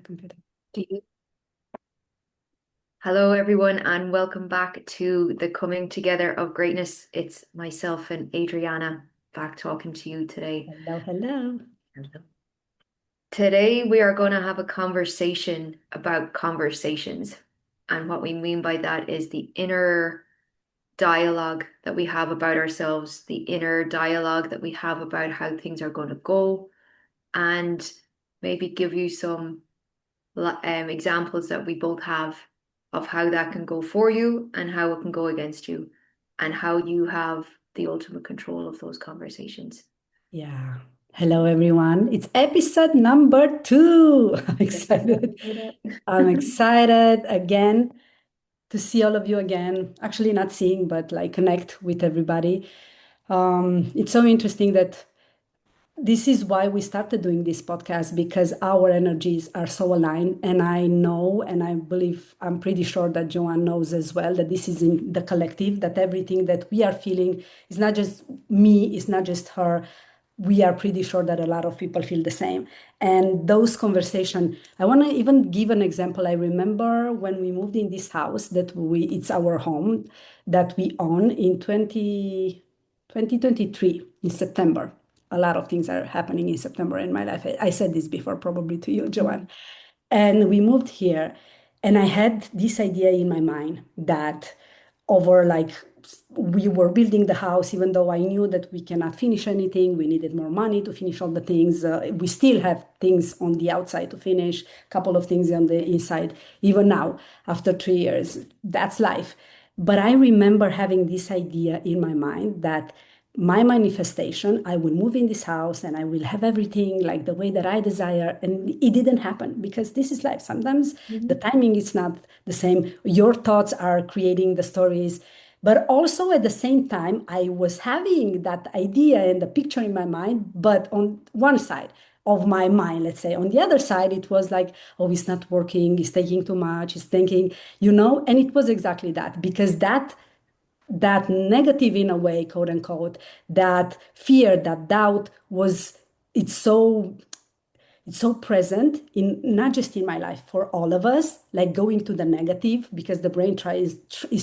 computer. Hello, everyone, and welcome back to the Coming Together of Greatness. It's myself and Adriana back talking to you today. Hello, hello. Hello. Today, we are going to have a conversation about conversations. And what we mean by that is the inner dialogue that we have about ourselves, the inner dialogue that we have about how things are going to go, and maybe give you some examples that we both have of how that can go for you and how it can go against you, and how you have the ultimate control of those conversations. Yeah. Hello, everyone. It's episode number 2. I'm excited. I'm excited again to see all of you again. Actually, not seeing, but like connect with everybody. It's so interesting that this is why we started doing this podcast because our energies are so aligned. And I know, and I believe, I'm pretty sure that Joanne knows as well, that this is in the collective, that everything that we are feeling is not just me, it's not just her. We are pretty sure that a lot of people feel the same. And those conversations, I want to even give an example. I remember when we moved in this house it's our home that we own in 2023 in September. A lot of things are happening in September in my life. I said this before, probably to you, Joanne. And we moved here, and I had this idea in my mind that over like we were building the house, even though I knew that we cannot finish anything, we needed more money to finish all the things. We still have things on the outside to finish, a couple of things on the inside, even now, after 3 years. That's life. But I remember having this idea in my mind that my manifestation, I will move in this house and I will have everything like the way that I desire. And it didn't happen because this is life. Sometimes the Mhm. timing is not the same. Your thoughts are creating the stories. But also at the same time, I was having that idea and the picture in my mind, but on one side of my mind, let's say. On the other side, it was like, oh, it's not working, it's taking too much, it's thinking, and it was exactly that because that negative in a way, quote unquote, that fear, that doubt was it's so it's so present in not just in my life for all of us, like going to the negative because the brain is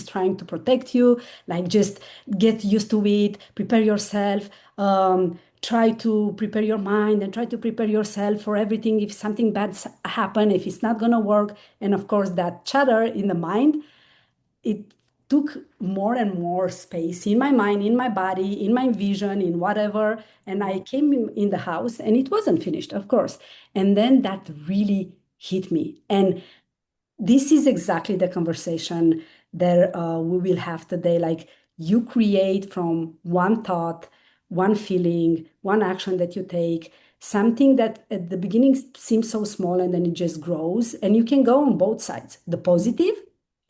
trying to protect you, like just get used to it, prepare yourself, try to prepare your mind and try to prepare yourself for everything if something bad happen, if it's not going to work. And of course that chatter in the mind, it took more and more space in my mind, in my body, in my vision, in whatever. And I came in the house and it wasn't finished, of course. And then that really hit me. And this is exactly the conversation that we will have today. Like you create from one thought, one feeling, one action that you take, something that at the beginning seems so small and then it just grows. And you can go on both sides, the positive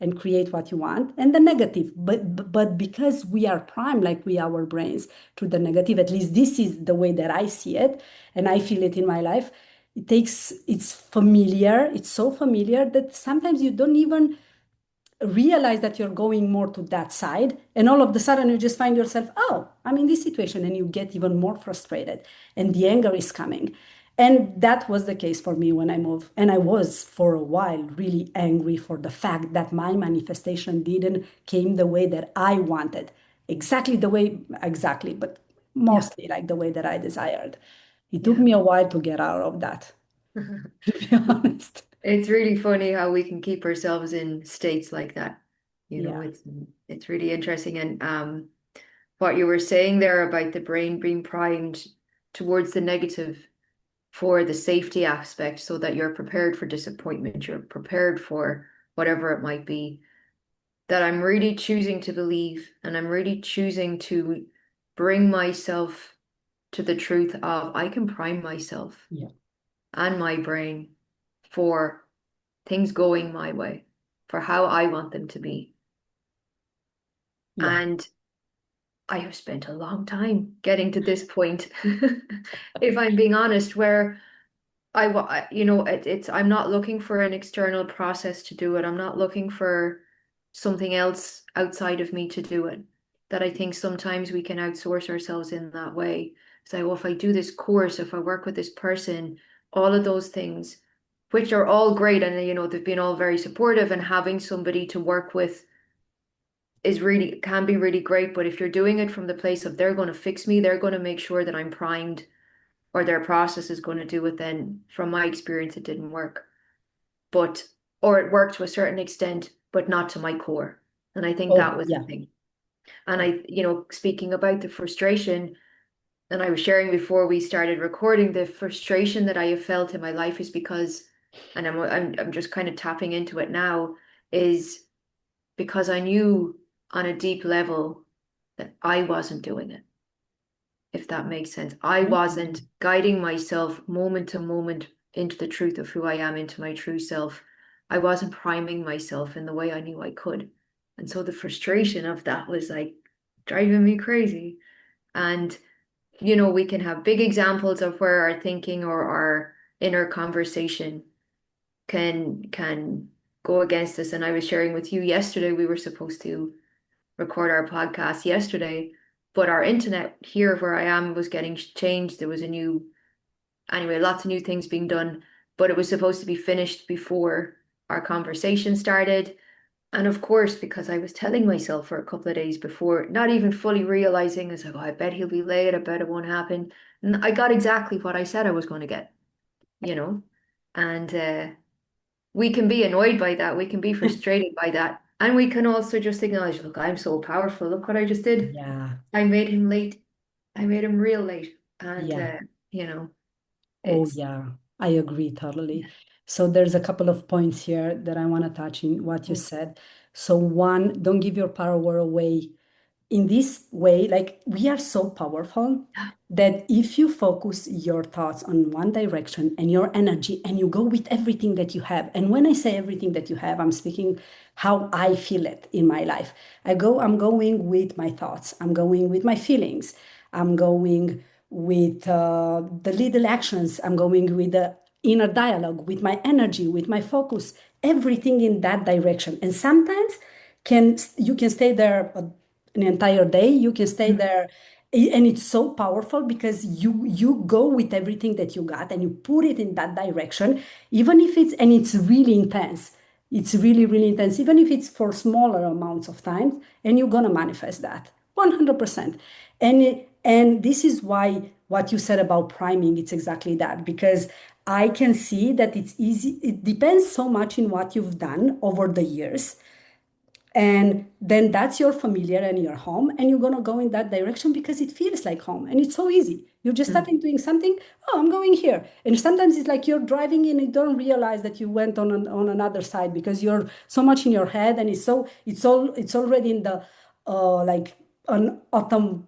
and create what you want, and the negative. But because we are primed, like we our brains, through the negative, at least this is the way that I see it, and I feel it in my life. It's familiar. It's so familiar that sometimes you don't even realize that you're going more to that side, and all of a sudden you just find yourself, oh, I'm in this situation, and you get even more frustrated and the anger is coming. And that was the case for me when I moved, and I was for a while really angry for the fact that my manifestation didn't came the way that I wanted, exactly, but Yeah. mostly like the way that I desired. It took me a while to get out of that, to be honest. It's really funny how we can keep ourselves in states like that. Yeah, It's really interesting. And what you were saying there about the brain being primed towards the negative for the safety aspect so that you're prepared for disappointment, you're prepared for whatever it might be, that I'm really choosing to believe, and I'm really choosing to bring myself to the truth of I can prime myself yeah, and my brain for things going my way, for how I want them to be. yeah, And I have spent a long time getting to this point, if I'm being honest, where I'm not looking for an external process to do it. I'm not looking for something else outside of me to do it. That I think sometimes we can outsource ourselves in that way. Say, well, if I do this course, if I work with this person, all of those things which are all great, and they've been all very supportive, and having somebody to work with is really can be really great. But if you're doing it from the place of they're going to fix me, they're going to make sure that I'm primed, or their process is going to do it, then from my experience it didn't work. But or it worked to a certain extent, but not to my core. And I think that Oh, was the yeah. thing. And speaking about the frustration, and I was sharing before we started recording, the frustration that I have felt in my life is because, and I'm just kind of tapping into it now, is because I knew on a deep level that I wasn't doing it, if that makes sense. I Yeah. wasn't guiding myself moment to moment into the truth of who I am, into my true self. I wasn't priming myself in the way I knew I could. And so the frustration of that was like driving me crazy. And we can have big examples of where our thinking or our inner conversation can go against us. And I was sharing with you yesterday, we were supposed to record our podcast yesterday, but our internet here where I am was getting changed. There was anyway, lots of new things being done, but it was supposed to be finished before our conversation started. And of course, because I was telling myself for a couple of days before, not even fully realizing, I was like, oh, I bet he'll be late. I bet it won't happen. And I got exactly what I said I was going to get, you know? And we can be annoyed by that. We can be frustrated by that. And we can also just acknowledge, look, I'm so powerful. Look what I just did. Yeah. I made him late. I made him real late. And, Yeah. you know, Oh, it's, yeah, I agree totally. So there's a couple of points here that I want to touch in what you said. So one, don't give your power away in this way. Like we are so powerful that if you focus your thoughts on one direction and your energy and you go with everything that you have, and when I say everything that you have, I'm speaking how I feel it in my life. I'm going with my thoughts, I'm going with my feelings, I'm going with the little actions, I'm going with the inner dialogue, with my energy, with my focus, everything in that direction. And sometimes you can stay there an entire day, you can stay there, and it's so powerful because you go with everything that you got and you put it in that direction, even if it's really intense. It's really, really intense, even if it's for smaller amounts of time, and you're gonna manifest that 100%. And this is why what you said about priming, it's exactly that, because I can see that it's easy. It depends so much in what you've done over the years, and then that's your familiar and your home, and you're going to go in that direction because it feels like home and it's so easy. You're just mm, starting doing something. Oh, I'm going here. And sometimes it's like you're driving and you don't realize that you went on another side because you're so much in your head, and it's already in the like an autumn,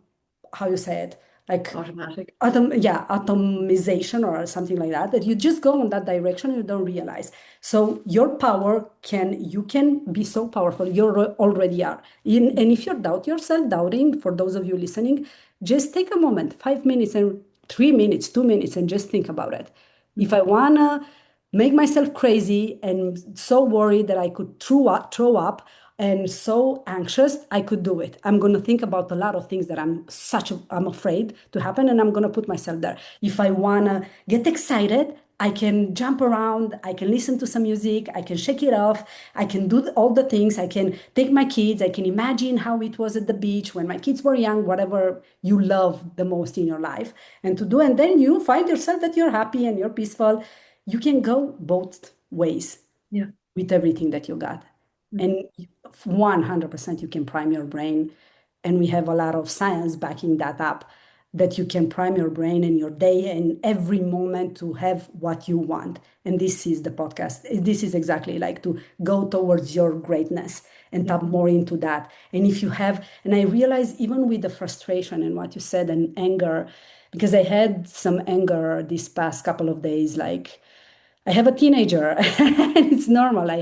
how you say it, like automatic. atomization or something like that, that you just go in that direction and you don't realize. So your power you can be so powerful. You already are. And if you doubt yourself, doubting, for those of you listening, just take a moment, 5 minutes and 3 minutes, 2 minutes, and just think about it. If Mm, I wanna make myself crazy and so worried that I could throw up and so anxious, I could do it. I'm going to think about a lot of things that I'm afraid to happen, and I'm going to put myself there. If I want to get excited, I can jump around, I can listen to some music, I can shake it off, I can do all the things, I can take my kids, I can imagine how it was at the beach when my kids were young, whatever you love the most in your life, and to do, and then you find yourself that you're happy and you're peaceful. You can go both ways yeah. with everything that you got. Mm, And 100% you can prime your brain. And we have a lot of science backing that up, that you can prime your brain and your day and every moment to have what you want. And this is the podcast. This is exactly like to go towards your greatness and yeah. tap more into that. And if you have, and I realize even with the frustration and what you said and anger, because I had some anger these past couple of days, like I have a teenager, and it's normal. I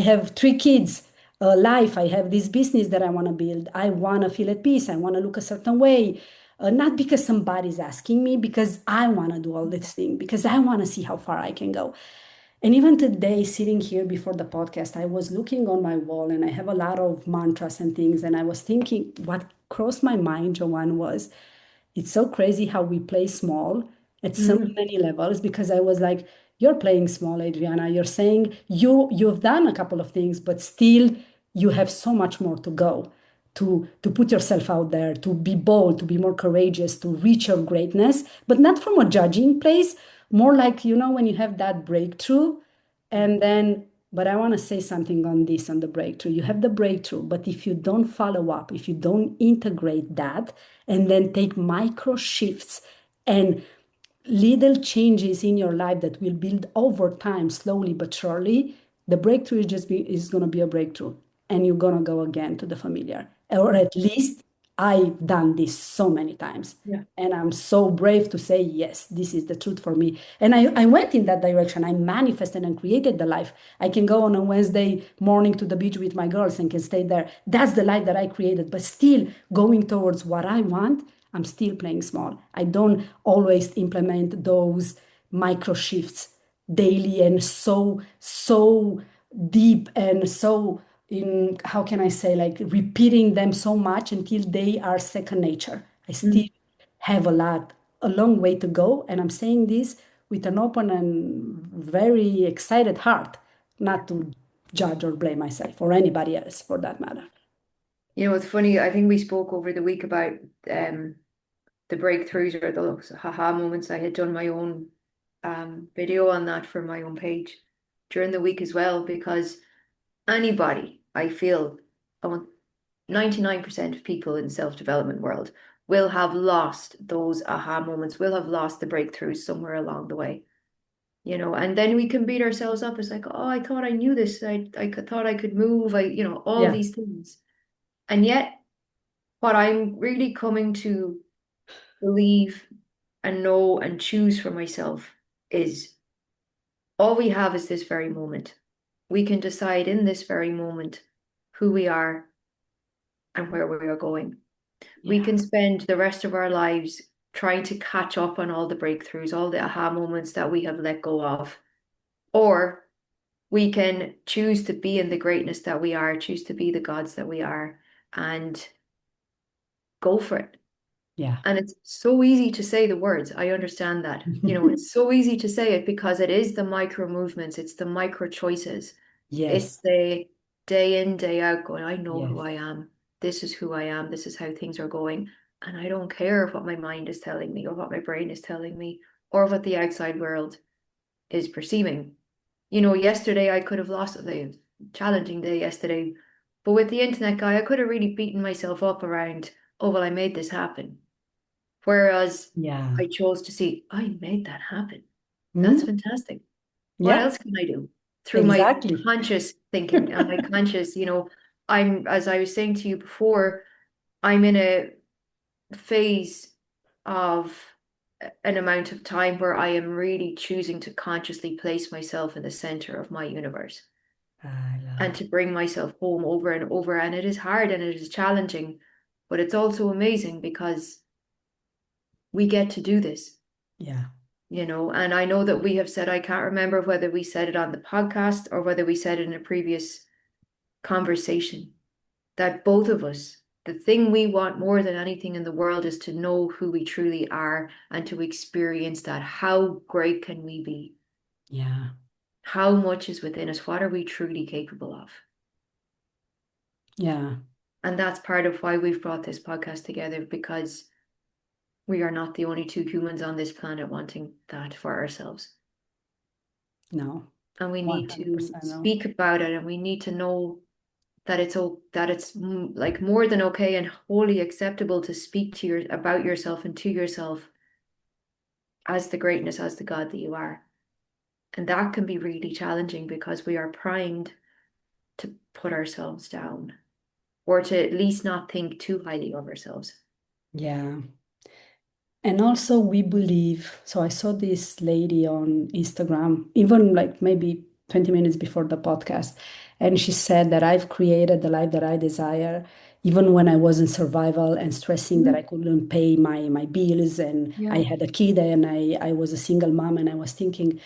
have 3 kids, life. I have this business that I want to build. I want to feel at peace. I want to look a certain way, not because somebody's asking me, because I want to do all this thing, because I want to see how far I can go. And even today, sitting here before the podcast, I was looking on my wall, and I have a lot of mantras and things. And I was thinking, what crossed my mind, Joanne, was it's so crazy how we play small at so Mm, many levels, because I was like, you're playing small, Adriana. You're saying you've done a couple of things, but still you have so much more to go to put yourself out there, to be bold, to be more courageous, to reach your greatness, but not from a judging place, more like, when you have that breakthrough and then, but I want to say something on this, on the breakthrough. You have the breakthrough, but if you don't follow up, if you don't integrate that and then take micro shifts and little changes in your life that will build over time, slowly but surely, the breakthrough is going to be a breakthrough, and you're going to go again to the familiar. Or Mm. at least I've done this so many times. Yeah. And I'm so brave to say, yes, this is the truth for me. And I went in that direction. I manifested and created the life. I can go on a Wednesday morning to the beach with my girls and can stay there. That's the life that I created. But still going towards what I want, I'm still playing small. I don't always implement those micro shifts daily and so deep and so in, how can I say, like repeating them so much until they are second nature. I still Mm. have a long way to go. And I'm saying this with an open and very excited heart, not to judge or blame myself or anybody else for that matter. It's funny. I think we spoke over the week about um the breakthroughs or those haha moments. I had done my own video on that for my own page during the week as well, because anybody, I feel, I want 99% of people in the self-development world will have lost those aha moments, will have lost the breakthroughs somewhere along the way. And then we can beat ourselves up. It's like, oh, I thought I knew this. Thought I could move. All Yeah. these things. And yet, what I'm really coming to believe and know and choose for myself is all we have is this very moment. We can decide in this very moment who we are and where we are going. We Yeah. can spend the rest of our lives trying to catch up on all the breakthroughs, all the aha moments that we have let go of. Or we can choose to be in the greatness that we are, choose to be the gods that we are, and go for it. Yeah. And it's so easy to say the words. I understand that. It's so easy to say it because it is the micro movements, it's the micro choices. It's Yes. the day in, day out going, I know who Yes. I am. This is who I am. This is how things are going. And I don't care what my mind is telling me or what my brain is telling me or what the outside world is perceiving. Yesterday I could have lost a challenging day yesterday, but with the internet guy, I could have really beaten myself up around, oh, well, I made this happen. Whereas Yeah. I chose to see, I made that happen. That's Mm, fantastic. What yeah, else can I do? Through my exactly. conscious thinking and my conscious, as I was saying to you before, I'm in a phase of an amount of time where I am really choosing to consciously place myself in the center of my universe I and love. to bring myself home over and over. And it is hard and it is challenging, but it's also amazing because we get to do this. Yeah. And I know that we have said, I can't remember whether we said it on the podcast or whether we said it in a previous conversation, that both of us, the thing we want more than anything in the world is to know who we truly are and to experience that. How great can we be? Yeah. How much is within us? What are we truly capable of? Yeah. And that's part of why we've brought this podcast together, because we are not the only two humans on this planet wanting that for ourselves. No. And we need to 100% no. speak about it, and we need to know that it's like more than okay and wholly acceptable to speak to your about yourself and to yourself as the greatness, as the God that you are. And that can be really challenging because we are primed to put ourselves down or to at least not think too highly of ourselves. Yeah. And also, we believe. So I saw this lady on Instagram, even like maybe 20 minutes before the podcast, and she said that I've created the life that I desire, even when I was in survival and stressing that Mhm. I couldn't pay my bills, and I Yeah. had a kid, and I was a single mom, and I was thinking,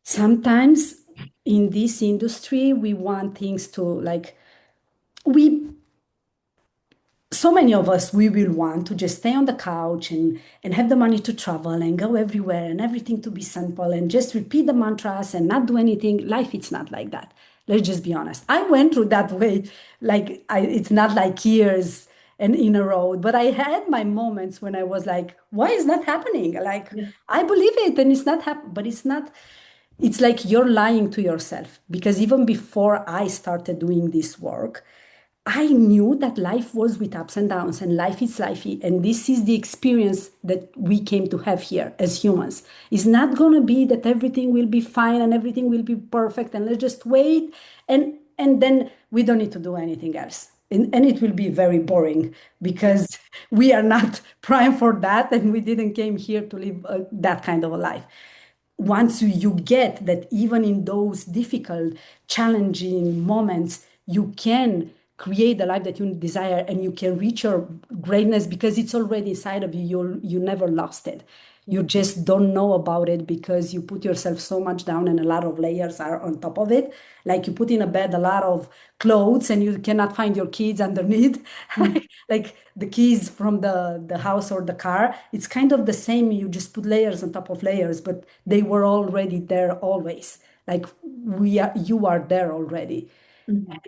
sometimes in this industry, we want things to like we so many of us, we will want to just stay on the couch and have the money to travel and go everywhere and everything to be simple and just repeat the mantras and not do anything. Life, it's not like that. Let's just be honest. I went through that way. It's not like years and in a row, but I had my moments when I was like, why is that happening? Like, Yeah. I believe it and it's not happening, but it's not. It's like you're lying to yourself because even before I started doing this work, I knew that life was with ups and downs, and life is lifey. And this is the experience that we came to have here as humans. It's not going to be that everything will be fine and everything will be perfect, and let's just wait. And then we don't need to do anything else. And it will be very boring Yeah. because we are not primed for that, and we didn't came here to live that kind of a life. Once you get that even in those difficult, challenging moments, you can create the life that you desire and you can reach your greatness because it's already inside of you. You never lost it. You Yeah. just don't know about it because you put yourself so much down and a lot of layers are on top of it. Like you put in a bed a lot of clothes and you cannot find your keys underneath. Mm. Like the keys from the house or the car. It's kind of the same. You just put layers on top of layers, but they were already there always. Like you are there already. Mhm.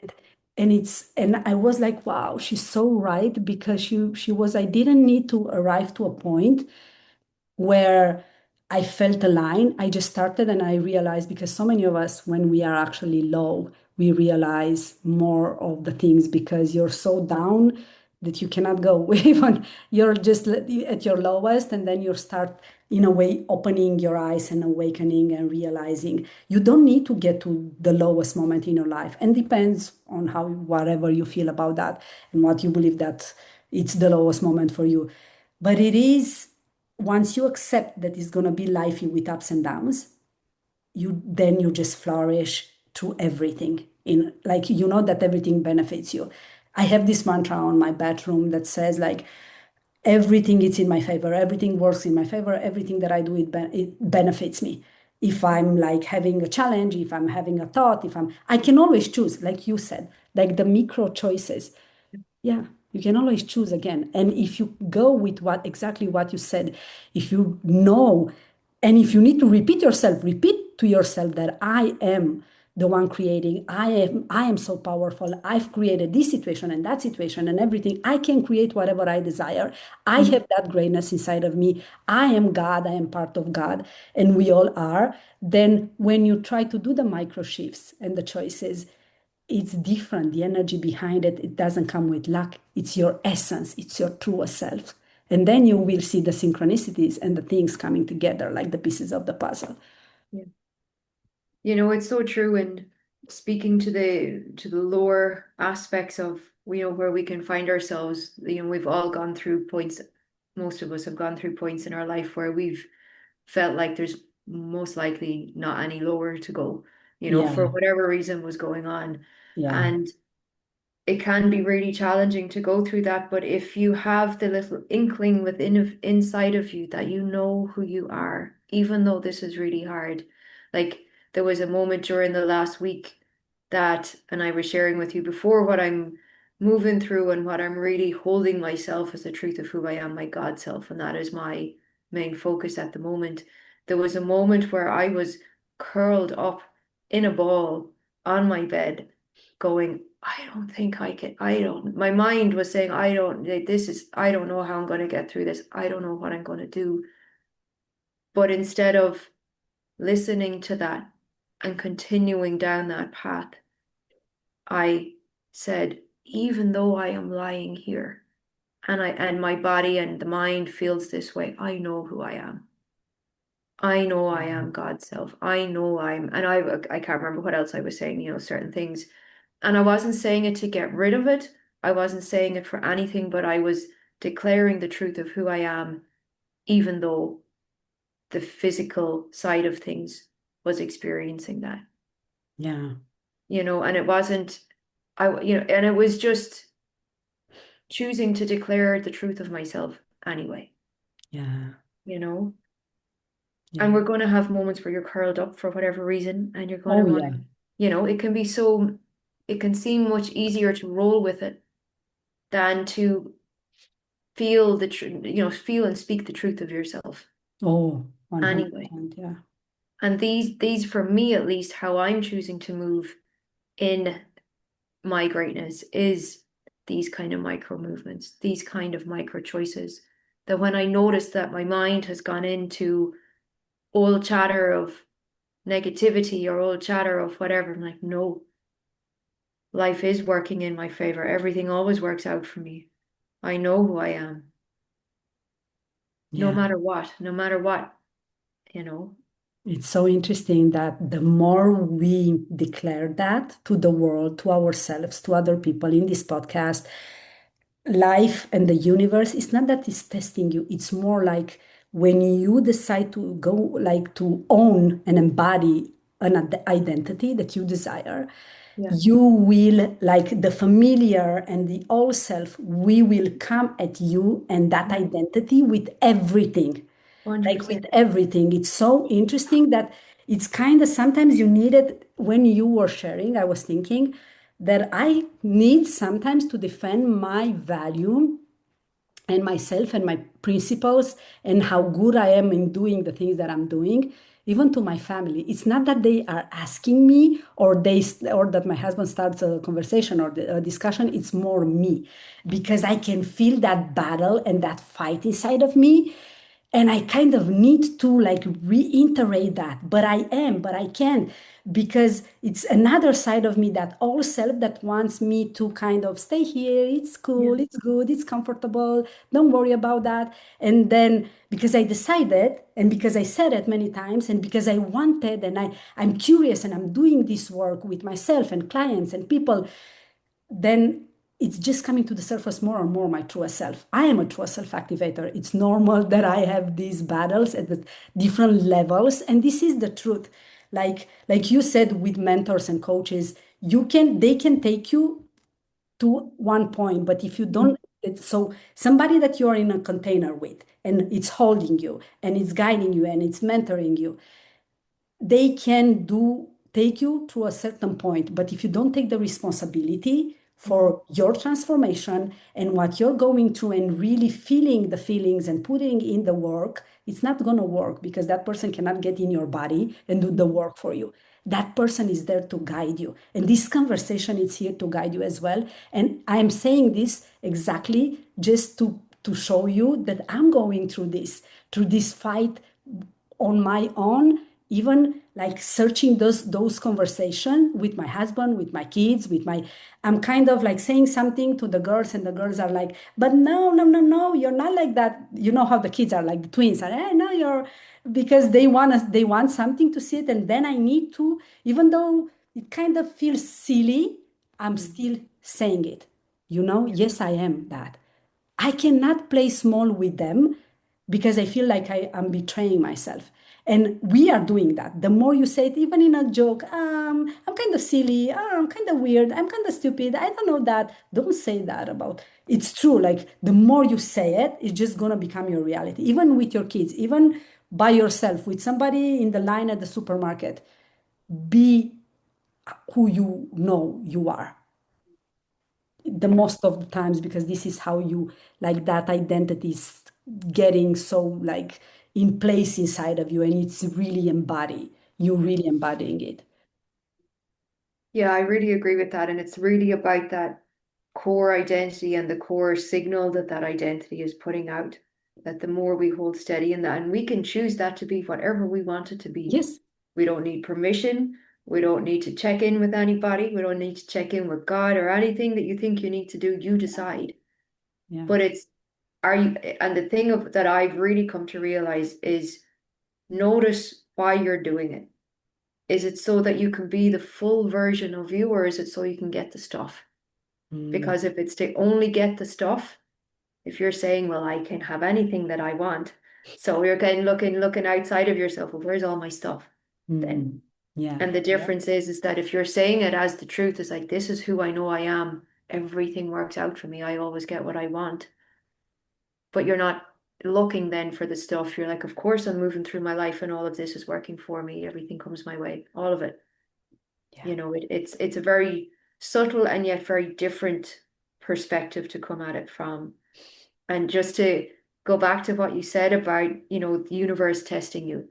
And I was like, wow, she's so right because she was, I didn't need to arrive to a point where I felt a line. I just started and I realized because so many of us, when we are actually low, we realize more of the things because you're so down that you cannot go even you're just at your lowest, and then you start in a way opening your eyes and awakening and realizing you don't need to get to the lowest moment in your life, and depends on how whatever you feel about that and what you believe that it's the lowest moment for you. But it is, once you accept that it's going to be lifey with ups and downs, you just flourish through everything in, like, you know that everything benefits you. I have this mantra on my bathroom that says like everything is in my favor, everything works in my favor, everything that I do, it benefits me. If I'm like having a challenge, if I'm having a thought, if I can always choose, like you said, like the micro choices. Yeah, you can always choose again. And if you go with what exactly what you said, if you know, and if you need to repeat yourself, repeat to yourself that I am the one creating. I am so powerful. I've created this situation and that situation and everything. I can create whatever I desire. I Mm. have that greatness inside of me. I am God. I am part of God. And we all are. Then when you try to do the micro shifts and the choices, it's different. The energy behind it, it doesn't come with luck. It's your essence, it's your true self. And then you will see the synchronicities and the things coming together like the pieces of the puzzle. Yeah. It's so true. And speaking to the lower aspects of, where we can find ourselves, we've all gone through points, most of us have gone through points in our life where we've felt like there's most likely not any lower to go, for Yeah, whatever reason was going on. yeah, And it can be really challenging to go through that. But if you have the little inkling inside of you that you know who you are, even though this is really hard, like there was a moment during the last week that, and I was sharing with you before, what I'm moving through and what I'm really holding myself as the truth of who I am, my God self, and that is my main focus at the moment. There was a moment where I was curled up in a ball on my bed going, I don't think I can, I don't, my mind was saying, I don't, this is, I don't know how I'm going to get through this. I don't know what I'm going to do. But instead of listening to that and continuing down that path, I said, even though I am lying here and my body and the mind feels this way, I know who I am. I know I am God's self. I know and I can't remember what else I was saying, certain things. And I wasn't saying it to get rid of it. I wasn't saying it for anything, but I was declaring the truth of who I am, even though the physical side of things was experiencing that, yeah, and it wasn't, and it was just choosing to declare the truth of myself anyway, yeah, you know. And yeah. we're going to have moments where you're curled up for whatever reason, and you're going to Oh, want yeah, to, it can be so, it can seem much easier to roll with it than to feel the truth, feel and speak the truth of yourself Oh, anyway. 100%. Yeah. And these for me at least, how I'm choosing to move in my greatness is these kind of micro movements, these kind of micro choices. That when I notice that my mind has gone into old chatter of negativity or old chatter of whatever, I'm like, no, life is working in my favor. Everything always works out for me. I know who I am, Yeah. no matter what, you know. It's so interesting that the more we declare that to the world, to ourselves, to other people in this podcast, life and the universe, it's not that it's testing you. It's more like when you decide to go, like to own and embody an identity that you desire, Yeah. you will, like the familiar and the old self, we will come at you and that identity with everything, like with 100%. everything. It's so interesting that it's kind of sometimes you need it. When you were sharing, I was thinking that I need sometimes to defend my value and myself and my principles and how good I am in doing the things that I'm doing, even to my family. It's not that they are asking me or or that my husband starts a conversation or a discussion. It's more me because I can feel that battle and that fight inside of me, and I kind of need to like reiterate that, but I can't, because it's another side of me, that old self that wants me to kind of stay here. It's Yeah. cool, it's good, it's comfortable, don't worry about that. And then because I decided, and because I said it many times, and because I wanted, and I'm curious, and I'm doing this work with myself and clients and people, then it's just coming to the surface more and more, my truest self. I am a true self activator. It's normal that I have these battles at the different levels. And this is the truth. Like you said, with mentors and coaches, they can take you to one point, but if you Mhm. don't, so somebody that you're in a container with, and it's holding you and it's guiding you and it's mentoring you, they can do take you to a certain point, but if you don't take the responsibility Mhm. for your transformation and what you're going through and really feeling the feelings and putting in the work, it's not going to work, because that person cannot get in your body and do the Mhm. work for you. That person is there to guide you, and this conversation is here to guide you as well. And I'm saying this exactly just to show you that I'm going through this fight on my own, even like searching those conversation with my husband, with my kids, with my, I'm kind of like saying something to the girls, and the girls are like, but no, no, no, no, you're not like that. You know how the kids are, like the twins are, hey, no, you're, because they want something to see it. And then I need to, even though it kind of feels silly, I'm Mhm. still saying it. Yeah. Yes, I am that. I cannot play small with them, because I feel like I am betraying myself. And we are doing that. The more you say it, even in a joke, I'm kind of silly, I'm kind of weird, I'm kind of stupid, I don't know that. Don't say that about. It's true. Like the more you say it, it's just gonna become your reality. Even with your kids, even by yourself, with somebody in the line at the supermarket, be who you know you are the most of the times, because this is how you, like, that identity is getting so like in place inside of you, and it's really you really embodying it. Yeah, I really agree with that. And it's really about that core identity and the core signal that that identity is putting out. That the more we hold steady in that, and we can choose that to be whatever we want it to be. Yes. We don't need permission. We don't need to check in with anybody. We don't need to check in with God or anything that you think you need to do. You decide. Yeah. But it's, are you, and the thing of that I've really come to realize is notice why you're doing it. Is it so that you can be the full version of you, or is it so you can get the stuff? Mm, Because if it's to only get the stuff, if you're saying, well, I can have anything that I want, so you're kind of looking outside of yourself, well, where's all my stuff then? mm, yeah. And the difference is that if you're saying it as the truth, is like, this is who I know I am, everything works out for me, I always get what I want. But you're not looking then for the stuff. You're like, of course I'm moving through my life and all of this is working for me. Everything comes my way, all of it. Yeah. It's a very subtle and yet very different perspective to come at it from. And just to go back to what you said about, the universe testing you,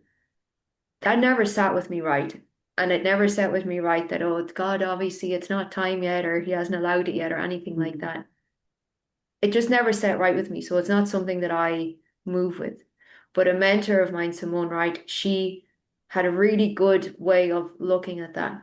that never sat with me right. And it never sat with me right that, oh, God, obviously it's not time yet, or he hasn't allowed it yet, or anything like Mm. that. It just never sat right with me. So it's not something that I move with. But a mentor of mine, Simone Wright, she had a really good way of looking at that.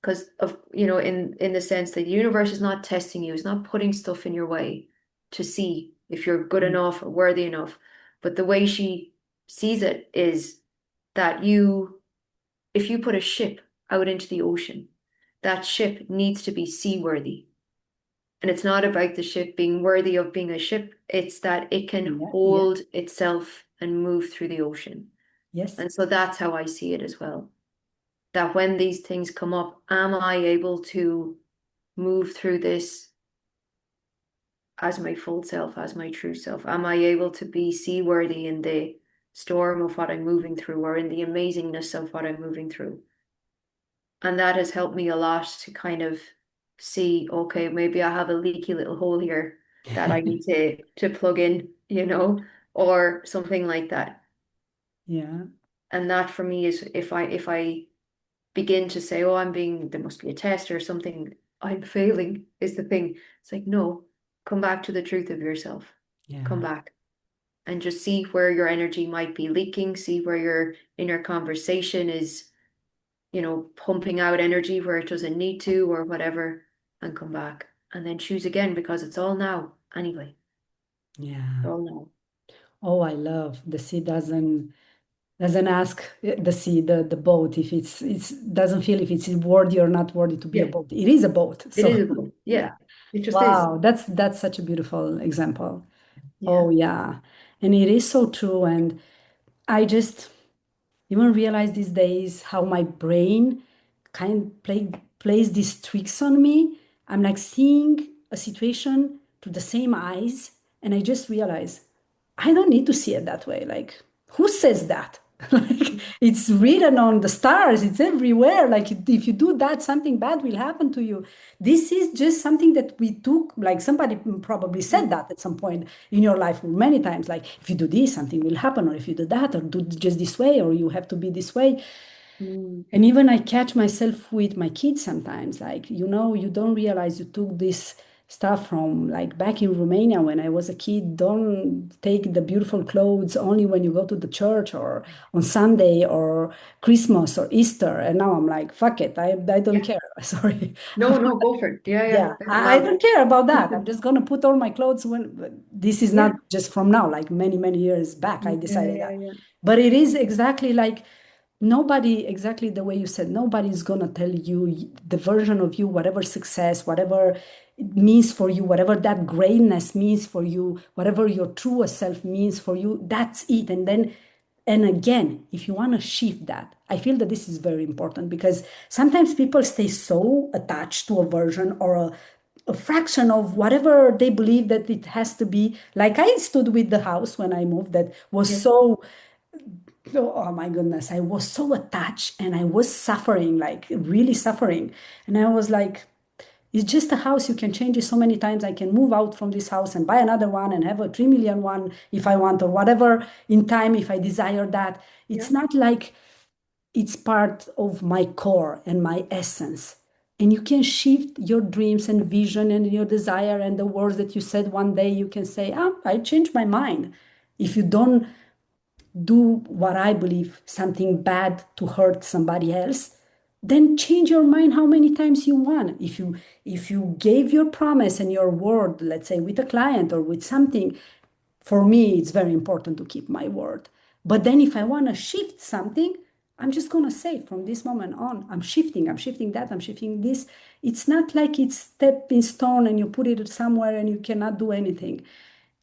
Because of, in the sense that the universe is not testing you, it's not putting stuff in your way to see if you're good Mm. enough or worthy enough. But the way she sees it is that if you put a ship out into the ocean, that ship needs to be seaworthy. And it's not about the ship being worthy of being a ship, it's that it can Yeah, yeah, hold itself and move through the ocean. yes, And so that's how I see it as well. That when these things come up, am I able to move through this as my full self, as my true self? Am I able to be seaworthy in the storm of what I'm moving through or in the amazingness of what I'm moving through? And that has helped me a lot to kind of see, okay, maybe I have a leaky little hole here that I need to plug in, or something like that. yeah, And that for me is if I begin to say, oh, there must be a test or something, I'm failing is the thing. It's like, no, come back to the truth of yourself. Come yeah, back and just see where your energy might be leaking, see where your inner conversation is, pumping out energy where it doesn't need to or whatever, and come back and then choose again because it's all now anyway. It's yeah. all now. Oh, I love the sea doesn't ask the sea, the boat, if it's doesn't feel if it's worthy or not worthy to be a Yeah, boat. It is a boat. it So is a book. yeah. Yeah, it just is. Wow, that's such a beautiful example. Yeah. Oh yeah. And it is so true. And I just even realize these days how my brain plays these tricks on me. I'm like seeing a situation through the same eyes, and I just realize I don't need to see it that way. Like, who says that? Like, it's written on the stars, it's everywhere. Like, if you do that, something bad will happen to you. This is just something that we took, like, somebody probably said Mm. that at some point in your life many times. Like, if you do this, something will happen, or if you do that, or do just this way, or you have to be this way. Mm. And even I catch myself with my kids sometimes, like, you don't realize you took this stuff from like back in Romania when I was a kid. Don't take the beautiful clothes only when you go to the church or on Sunday or Christmas or Easter. And now I'm like, fuck it, I don't Yeah. care. Sorry. No, no, go for it. Yeah, yeah. Yeah, It's I allowed. don't care about that. I'm just gonna put all my clothes when this is not Yeah. just from now, like many, many years back, I Yeah, decided yeah, that. yeah. But it is exactly like nobody, exactly the way you said, nobody's gonna tell you the version of you, whatever success, whatever it means for you, whatever that greatness means for you, whatever your truest self means for you, that's it. And again, if you want to shift that, I feel that this is very important because sometimes people stay so attached to a version or a fraction of whatever they believe that it has to be. Like I stood with the house when I moved that was Yeah. so, oh my goodness, I was so attached and I was suffering, like really suffering. And I was like, it's just a house. You can change it so many times. I can move out from this house and buy another one and have a 3 million one if I want or whatever in time if I desire that. It's Yeah. not like it's part of my core and my essence. And you can shift your dreams and vision and your desire and the words that you said one day, you can say, ah, I changed my mind. If you don't do what I believe, something bad to hurt somebody else, then change your mind how many times you want. If you gave your promise and your word, let's say with a client or with something, for me it's very important to keep my word. But then if I want to shift something, I'm just going to say from this moment on, I'm shifting that, I'm shifting this. It's not like it's step in stone and you put it somewhere and you cannot do anything.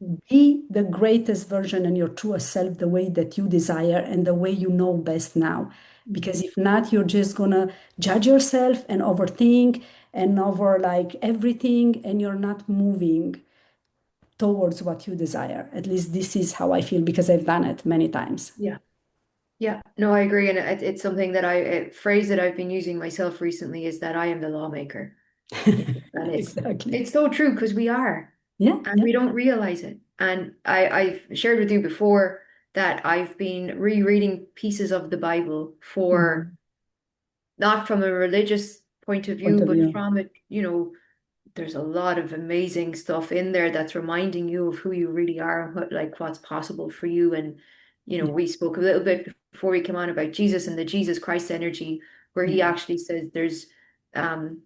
Mm. Be the greatest version and your truest self the way that you desire and the way you know best now. Because if not, you're just gonna judge yourself and overthink and over like everything, and you're not moving towards what you desire. At least this is how I feel because I've done it many times. Yeah. Yeah. No, I agree. And it's something that a phrase that I've been using myself recently is that I am the lawmaker. And Exactly. it's so true because we are, Yeah, and yeah. we don't realize it. And I've shared with you before that I've been rereading pieces of the Bible for Mhm. not from a religious point of Point view, of but view. from it, there's a lot of amazing stuff in there that's reminding you of who you really are and what's possible for you. And Yeah, we spoke a little bit before we came on about Jesus and the Jesus Christ energy, where yeah, he actually says um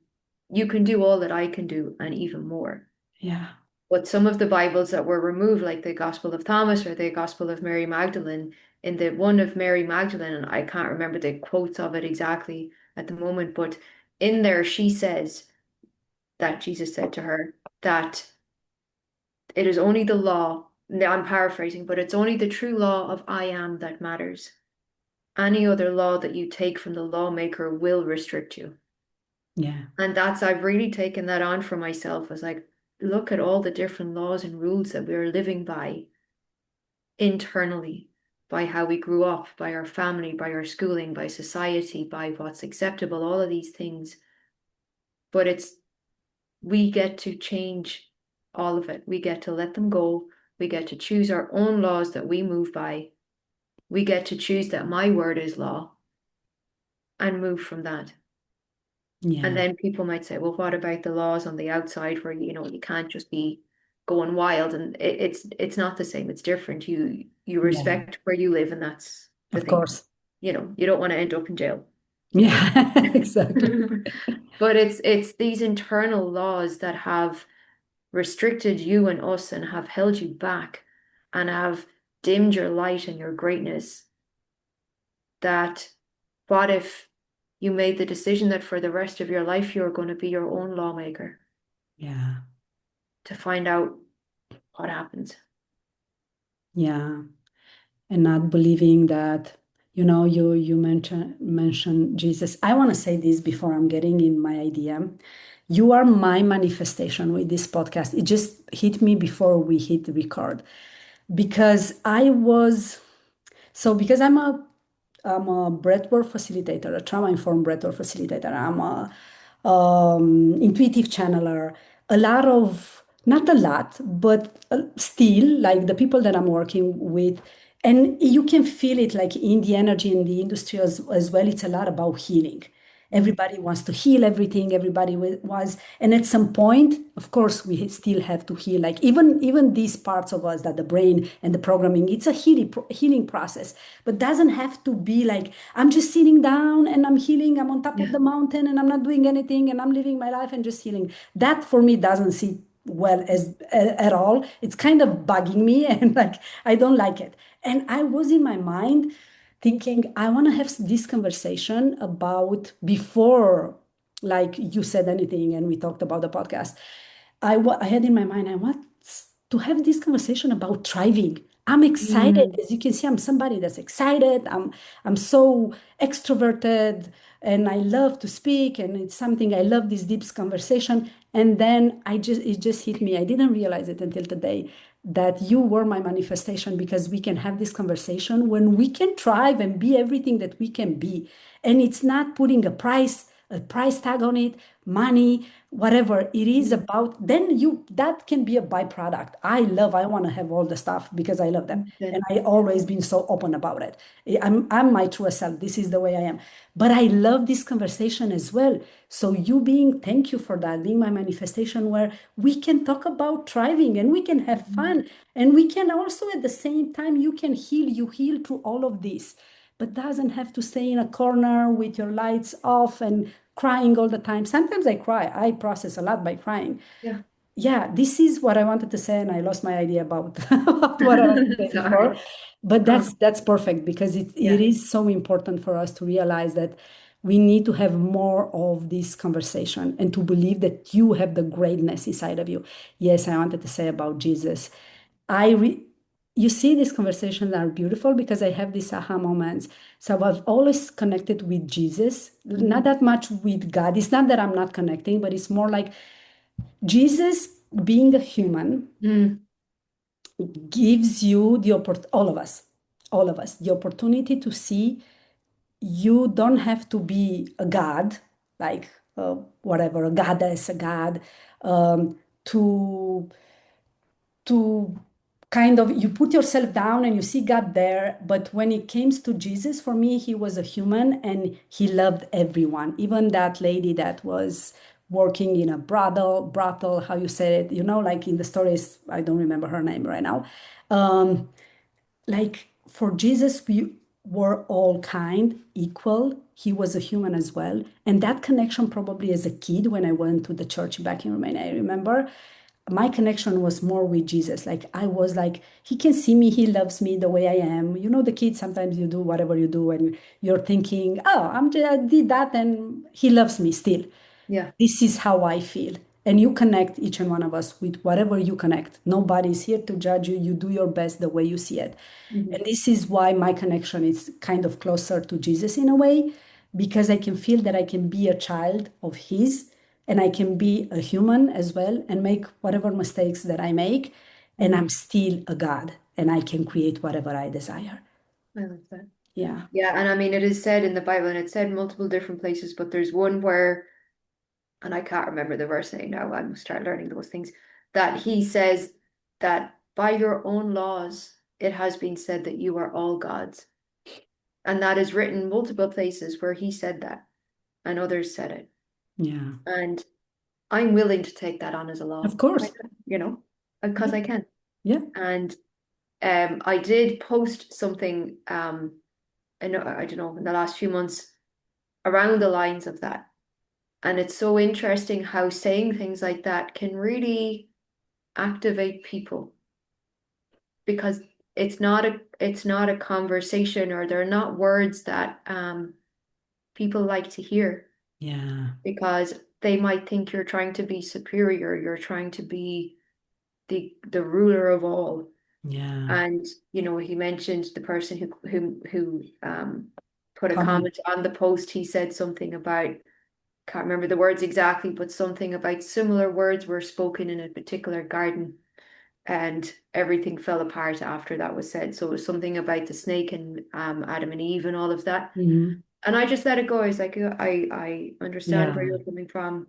you can do all that I can do and even more. yeah, But some of the Bibles that were removed, like the Gospel of Thomas or the Gospel of Mary Magdalene, in the one of Mary Magdalene, and I can't remember the quotes of it exactly at the moment, but in there she says that Jesus said to her that it is only the law, now I'm paraphrasing, but it's only the true law of I am that matters. Any other law that you take from the lawmaker will restrict you. yeah, And I've really taken that on for myself as like, look at all the different laws and rules that we're living by internally, by how we grew up, by our family, by our schooling, by society, by what's acceptable, all of these things. But we get to change all of it. We get to let them go. We get to choose our own laws that we move by. We get to choose that my word is law and move from that. And yeah, then people might say, well, what about the laws on the outside where you can't just be going wild? And it's not the same. It's different. You yeah. respect where you live, and that's the Of thing. course. You don't want to end up in jail, you know. Yeah, exactly. But it's these internal laws that have restricted you and us and have held you back and have dimmed your light and your greatness. That what if you made the decision that for the rest of your life you're going to be your own lawmaker Yeah, to find out what happens? yeah. And not believing that, you mentioned Jesus. I want to say this before I'm getting in my idea. You are my manifestation with this podcast. It just hit me before we hit record because because I'm a breathwork facilitator, a trauma-informed breathwork facilitator. I'm a intuitive channeler. A lot of, not a lot, but still, like the people that I'm working with, and you can feel it like in the energy in the industry as well. It's a lot about healing. Mm. Everybody wants to heal everything. Everybody was, and at some point, of course, we still have to heal. Like even these parts of us that the brain and the programming, it's a healing process, but doesn't have to be like I'm just sitting down and I'm healing. I'm on top of Yeah. the mountain and I'm not doing anything and I'm living my life and just healing. That for me doesn't sit well at all. It's kind of bugging me and like I don't like it. And I was in my mind thinking I want to have this conversation about before like you said anything and we talked about the podcast. I had in my mind I want to have this conversation about thriving. I'm excited. Mm. As you can see, I'm somebody that's excited. I'm so extroverted and I love to speak and it's something I love this deep conversation. And then it just hit me. I didn't realize it until today that you were my manifestation because we can have this conversation when we can thrive and be everything that we can be. And it's not putting a price tag on it, money, whatever it is Mm. about, then that can be a byproduct. I want to have all the stuff because I love them. And Then, I always been so open about it. I'm my true self. This is the way I am. But I love this conversation as well. So thank you for that, being my manifestation where we can talk about thriving and we can have mm, fun. And we can also at the same time, you heal through all of this but doesn't have to stay in a corner with your lights off and crying all the time. Sometimes I cry. I process a lot by crying. yeah. Yeah, this is what I wanted to say, and I lost my idea about, about what I wanted to say before. Sorry. But Oh, that's perfect because it yeah. is so important for us to realize that we need to have more of this conversation and to believe that you have the greatness inside of you. Yes, I wanted to say about Jesus. I re you see, these conversations are beautiful because I have these aha moments. So I've always connected with Jesus, not Mm. that much with God. It's not that I'm not connecting, but it's more like Jesus, being a human, Mm. gives you all of us, the opportunity to see you don't have to be a God. like whatever, a goddess, a god, um, to to kind of you put yourself down and you see God there. But when it came to Jesus, for me, he was a human and he loved everyone, even that lady that was working in a brothel, how you said it, like in the stories, I don't remember her name right now. Um, like for Jesus, we were all kind, equal. He was a human as well. And that connection, probably as a kid, when I went to the church back in Romania, I remember my connection was more with Jesus. Like I was like, he can see me, he loves me the way I am. The kids, sometimes you do whatever you do, and you're thinking, oh, I did that, and he loves me still. Yeah. This is how I feel. And you connect, each and one of us, with whatever you connect. Nobody's here to judge you. You do your best the way you see it. Hmm. And this is why my connection is kind of closer to Jesus in a way, because I can feel that I can be a child of His and I can be a human as well and make whatever mistakes that I make. And Hmm. I'm still a God and I can create whatever I desire. I like that. Yeah. Yeah, and I mean, it is said in the Bible, and it's said in multiple different places, but there's one where, and I can't remember the verse name now, I must start learning those things, that he says that by your own laws, it has been said that you are all gods. And that is written multiple places where he said that, and others said it. Yeah. And I'm willing to take that on as a Of law, course. because Yeah. I can. Yeah. And I did post something, I don't know, in the last few months around the lines of that. And it's so interesting how saying things like that can really activate people because it's not a conversation, or they're not words that people like to hear, Yeah. because they might think you're trying to be superior, you're trying to be the ruler of all. Yeah. And he mentioned the person who put a Comment. comment on the post. He said something about, can't remember the words exactly, but something about similar words were spoken in a particular garden, and everything fell apart after that was said. So it was something about the snake and Adam and Eve and all of that. Hmm. And I just let it go. I was like, I understand where Yeah. you're coming from.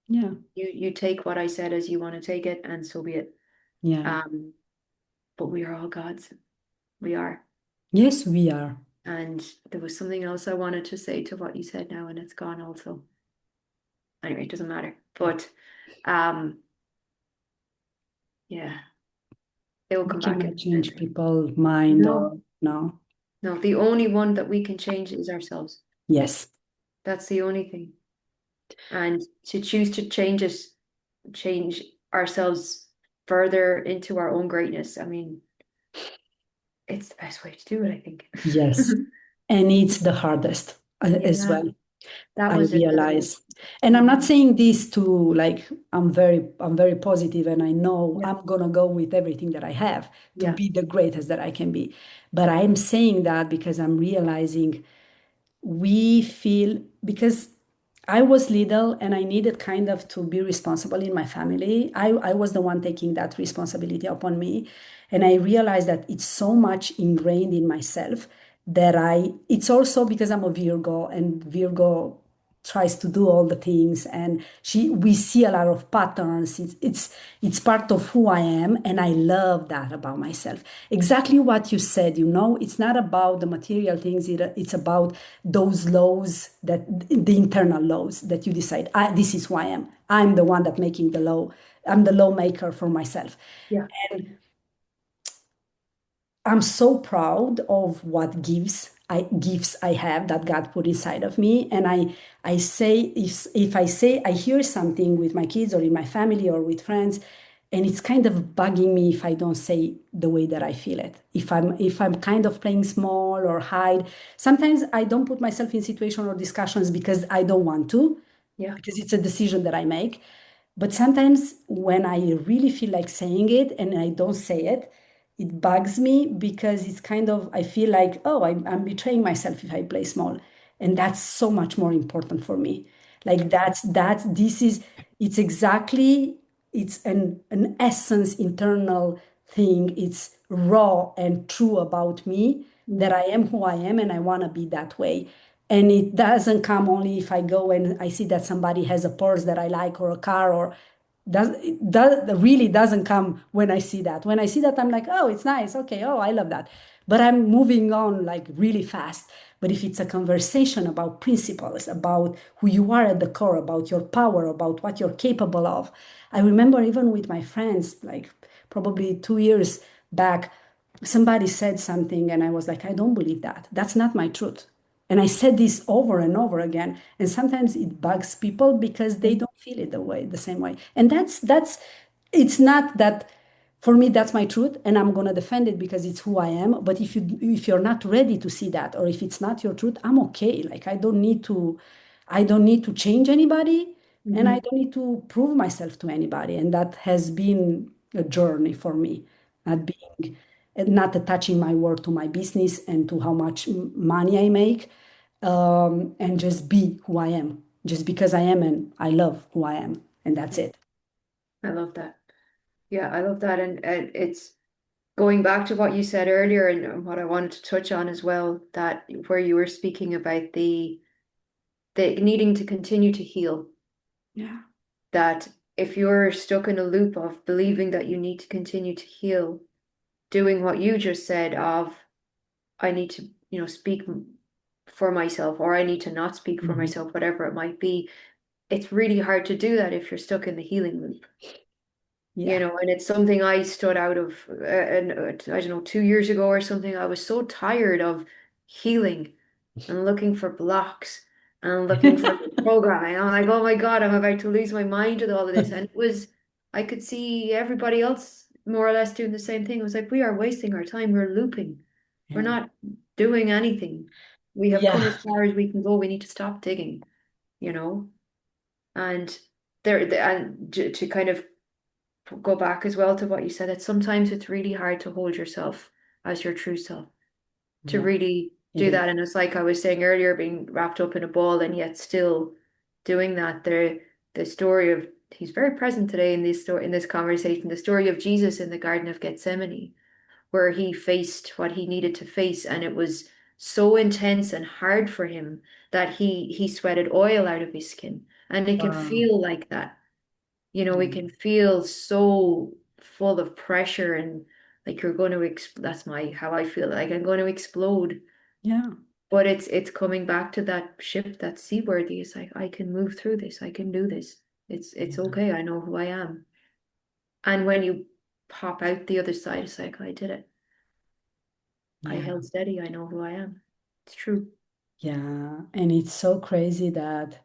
Yeah. You take what I said as you want to take it, and so be it. Yeah. Um, but we are all gods. We are. Yes, we are. And there was something else I wanted to say to what you said now, and it's gone also. Anyway, it doesn't matter. But um, yeah, it will We come back cannot change eventually. people's mind No, or no. no, the only one that we can change is ourselves. Yes. That's the only thing. And to choose to change ourselves further into our own greatness, I mean, it's the best way to do it, I think. Yes. And it's the hardest as Yeah, well. that I was it. That it was. realize. And I'm not Mhm. saying this to like I'm very positive and I know Yeah, I'm gonna go with everything that I have to yeah, be the greatest that I can be. But I'm saying that because I'm realizing we feel because I was little and I needed kind of to be responsible in my family. I was the one taking that responsibility upon me. And I realized that it's so much ingrained in myself that it's also because I'm a Virgo and Virgo tries to do all the things and we see a lot of patterns. It's part of who I am and I love that about myself. Exactly what you said, it's not about the material things, it's about those laws, that the internal laws that you decide, this is who I am. I'm the one that making the law. I'm the lawmaker for myself. yeah, I'm so proud of what gifts I have that God put inside of me. And I say if I say I hear something with my kids or in my family or with friends, and it's kind of bugging me if I don't say the way that I feel it. If I'm kind of playing small or hide, sometimes I don't put myself in situation or discussions because I don't want to, yeah, because it's a decision that I make. But sometimes when I really feel like saying it and I don't say it, it bugs me because it's kind of, I feel like, oh, I'm betraying myself if I play small. And that's so much more important for me. Like it's exactly, it's an essence, internal thing. It's raw and true about me that mm, I am who I am and I want to be that way. And it doesn't come only if I go and I see that somebody has a purse that I like or a car or it really doesn't come when I see that. When I see that, I'm like, oh, it's nice. Okay. Oh, I love that. But I'm moving on like really fast. But if it's a conversation about principles, about who you are at the core, about your power, about what you're capable of, I remember even with my friends, like probably 2 years back, somebody said something and I was like, I don't believe that. That's not my truth. And I said this over and over again. And sometimes it bugs people because they don't feel it the same way. And that's it's not that for me that's my truth and I'm gonna defend it because it's who I am. But if you're not ready to see that or if it's not your truth, I'm okay. Like I don't need to change anybody and I Mhm. don't need to prove myself to anybody. And that has been a journey for me, not being not attaching my word to my business and to how much money I make, and just be who I am, just because I am and I love who I am, and that's it. I love that. Yeah, I love that. And it's going back to what you said earlier and what I wanted to touch on as well, that where you were speaking about the needing to continue to heal, Yeah, that if you're stuck in a loop of believing that you need to continue to heal, doing what you just said of I need to, speak for myself or I need to not speak for mhm. myself, whatever it might be, it's really hard to do that if you're stuck in the healing loop. Yeah, And it's something I stood out of, and I don't know, 2 years ago or something. I was so tired of healing and looking for blocks and looking for programming. I'm like, oh my God, I'm about to lose my mind with all of this. And I could see everybody else more or less doing the same thing. It was like, we are wasting our time. We're looping. We're yeah, not doing anything. We have come yeah, as far as we can go. We need to stop digging, you know? And to kind of go back as well to what you said, that sometimes it's really hard to hold yourself as your true self, to yeah. really It do is. that. And it's like I was saying earlier, being wrapped up in a ball and yet still doing that. The story of he's very present today in this story, in this conversation, the story of Jesus in the Garden of Gethsemane, where he faced what he needed to face, and it was so intense and hard for him that he sweated oil out of his skin. And it can Wow. feel like that. We Yeah, can feel so full of pressure and like you're going to that's my how I feel, like I'm going to explode. yeah, But it's coming back to that ship that's seaworthy. It's like I can move through this, I can do this. It's yeah, okay, I know who I am. And when you pop out the other side, it's like I did it. I yeah, held steady, I know who I am. It's true. yeah. And it's so crazy that